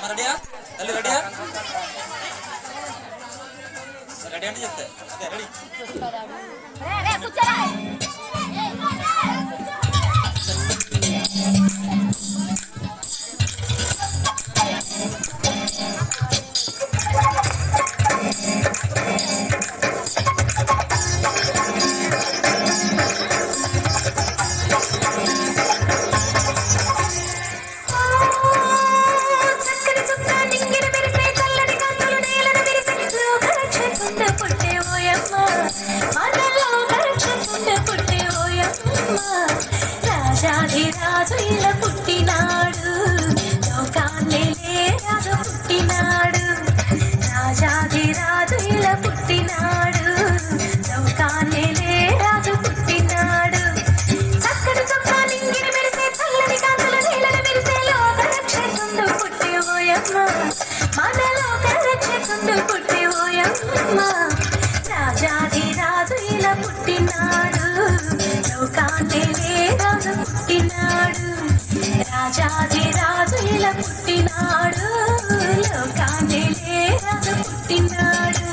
రెడీయా తల్లి రెడీయా రెడీ అంటే చెప్తే రెడీ రాజాధిరాజు ఇలా పుట్టినాడు లోకాన్ని రాజు పుట్టినాడు రాజాధిరాజు ఇలా పుట్టినాడు లోకాన్ని రాజు పుట్టినాడు చక్కని చొక్కా నింగిని మెరిసే చల్లని కాంతులు నీళ్ళని మెరిసే లోక రక్షకుండు పుట్టి ఓయమ్మ మన లోక రక్షకుండు పుట్టి ఓయమ్మ రాజాధిరాజు ఇలా పుట్టినాడు లోకాన్ని రాజు పుట్టినాడు రాజాధిరాజు ఇలా పుట్టినాడు లోకాన్ని రాజు పుట్టినాడు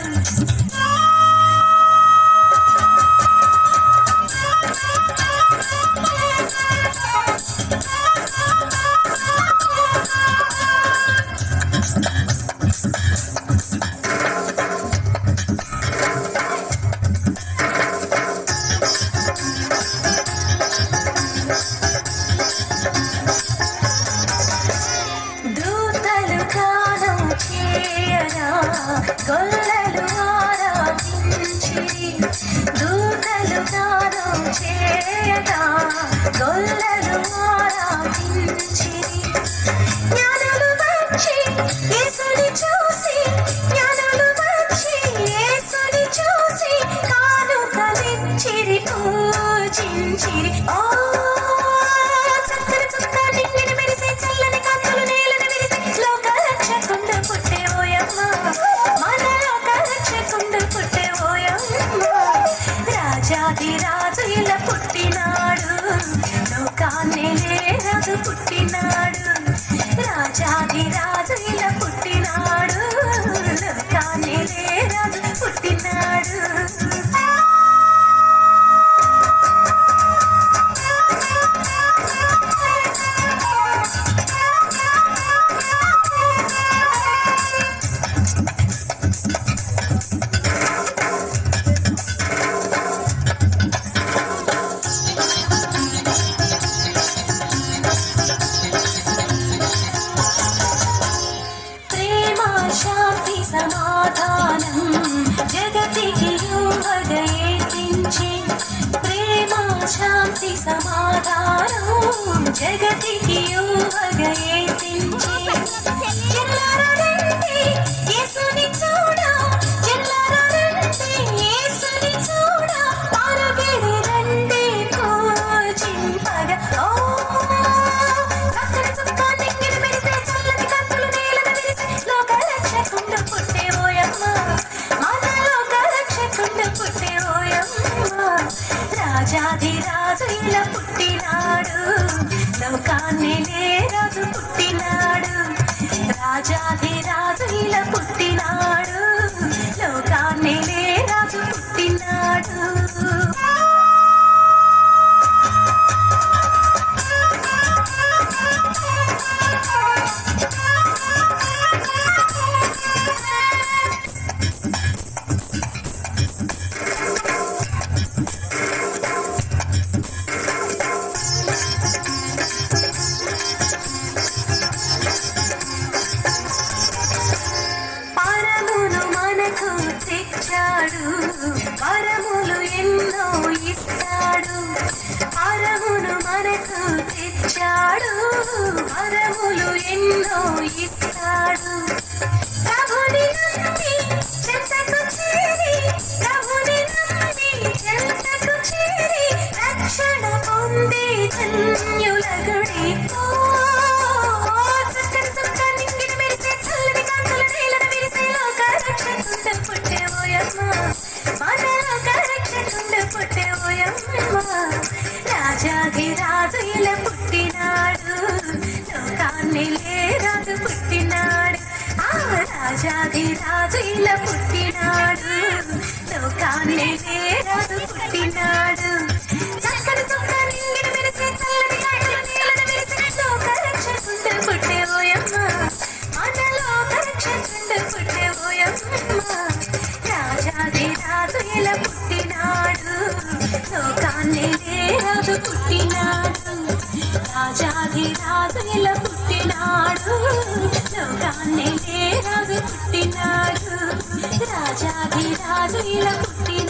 గొల్లలు ఆరాధించిరి దూతలు గానం చేయగా గొల్లలు ఆరాధించిరి జ్ఞానులు వచ్చి యేసుని చూసి జ్ఞానులు వచ్చి యేసుని చూసి కానుకలిచ్చిరి పూజించిరి ఓ చక్కని చుక్క నింగిని మెరిసే చల్లని కాంతులు నేలను మెరిసే లోక రక్షకుండు పుట్టే ఓయమ్మ రాజాధిరాజు ఇలా పుట్టినాడు లోకాన్ని రాజు పుట్టినాడు రాజాధిరాజు ఇలా పుట్టినాడు లోకాన్ని రాజు పుట్టినాడు శాంతి సమాధానం జగతికి యువగయేతించి ప్రేమ శాంతి సమాధానం జగతికి యువగయేతించి జల్లారండి యేసుని చూడ జల్లారండి యేసుని చూడ పారగెడి రండి పూజింపగా ఓ చక్కని చుక్క నింగిని మెరిసే చల్లని కాంతులు నీళ్ళని మెరిసే లోక రక్షకుండు పుట్టే ఓయమ్మ మన లోక రక్షకుండు పుట్టే ఓయమ్మ రాజాధిరాజు ఇలా పుట్టినాడు లోకాన్ని రాజు పుట్టినాడు రాజాధిరాజు ఇలా పుట్టినాడు లోకాన్ని రాజు పుట్టినాడు తెచ్చాడు వరములు ఎన్నో ఇస్తాడు వరమును మనకు తెచ్చాడు వరములు ఎన్నో ఇస్తాడు ప్రభుని నమ్మి చెంతకు చేరి ప్రభుని నమ్మి చెంతకు చేరి రక్షణ పొంది ధన్యులగుడి చక్కని చక్క నింగిని మెరిసే చల్లని కాంతులు నీళ్ళను మెరిసే లోక రక్షకుండు పుట్టే ఓయమ్మ మన లోక రక్షకుండు పుట్టే ఓయమ్మ రాజాధిరాజు ఇలా పుట్టినాడు లోకాన్ని రాజు పుట్టినాడు రాజాది రాజు ఇలా పుట్టినాడు లోకాన్ని రాజు పుట్టినాడు చక్కని చొక్క నింగిని మెరిసే చల్లని కాంతుల నీలను మెరిసే లోక రక్షకుండు పుట్టే ఓయమ్మ మన లోక రక్షకుండు పుట్టే ఓయమ్మ రాజాది రాజు ఇలా పుట్టినాడు లోకాన్ని రాజు పుట్టినాడు రాజాది రాజు ఇలా పుట్టినాడు లోకాన్ని రాజు పుట్టినాడు రాజాది రాజు ఇలా పుట్టినాడు